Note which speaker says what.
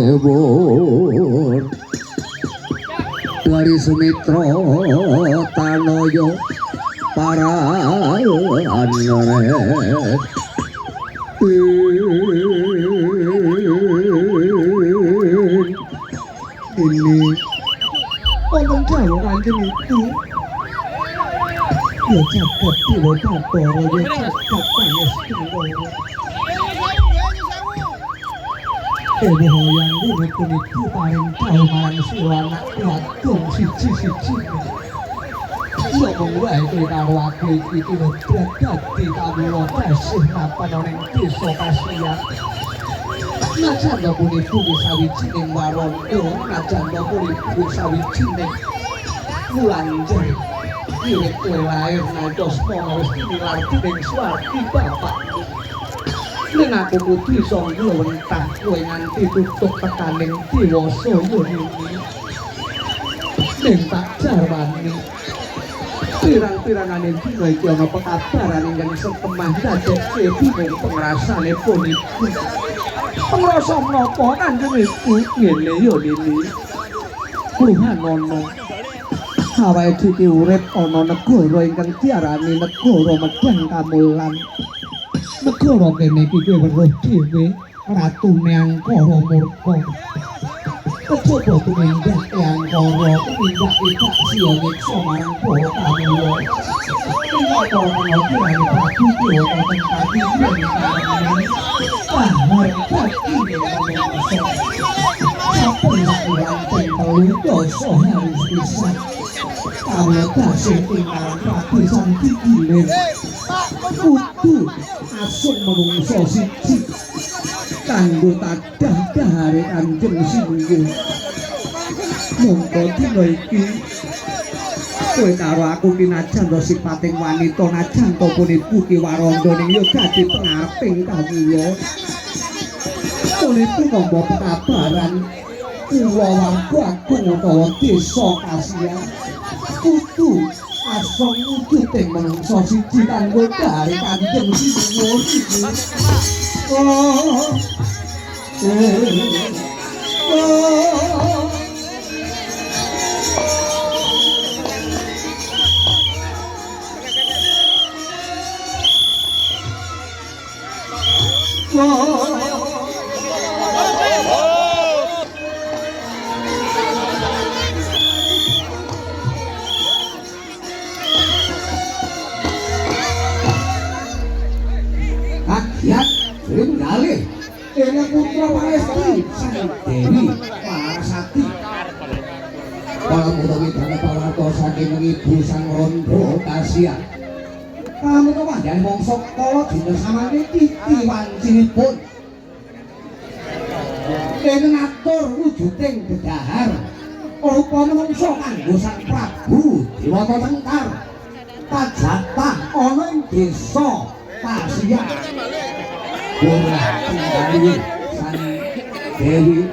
Speaker 1: Balewur Wari Sumitra Tanoyo para anret ini wonten dawuh kanjeng itu ya jagat dewa Bathara ya jagat pangestu Ewa yang urip puniki paring dawuh marang sira anak wadon siji-siji. Ya mung wae kowe karo aku iki tinebrak dadi kawula tasih mapan ning desa Kasiyan. Najan ta puniki sawijining warana, najan ta puniki sawijining wulanjen. Wiwit kowe lair ngantos mono wis nilar dening swargi bapak. Ning aku kudu iso ngluwentah kowe nganti tutup tekaning diwasa yoni. Ning tak jarwani. Pirang-pirangane dina iki ana pekabaran ingkang setemah dadekke bingung pengrasane puniki. Pengrasa menapa kanjeng iku ngene ya Nini. Kuhan ana. awake dhewe urip ana negara ingkang diarani negara Medang Kamulan. Negara kene iki kowe weruh dhewe ratune Angkara murka. Kejaba tumindak Angkara tumindak ikat sia nyiksa marang para kawula. Para pangapurane Prabu Dewa teng pati sampun lakukan telu dosa harus bisa kawula tasih tinggal Prabu Sang Kikilir kudu asung manungsa siji kanggo tadah dahare Kanjeng Singgung. Monggo dina iki kowe karo aku pinajan to sipating wanita najan to puniku ki waranda ning ya dadi pengareping kawula. Puniku nampa pekabaran kula warga agung utawa desa kasihan kudu asong wujuding manungsa siji kanggo dahare Kanjeng Singgung iki. Rakyat Ringgale ini putra Palesti Sang Dewi Larasati para mutawi dana pawarta saking ibu Sang Rondo Kasia kamu kemandan mongso kala dinten samangke titi wancinipun kene ngatur wujuding bedahar rupa menungso kanggo Sang Prabu Dewata Tengkar kajatah ana ing desa Kasia Ora tinggali Sang Dewi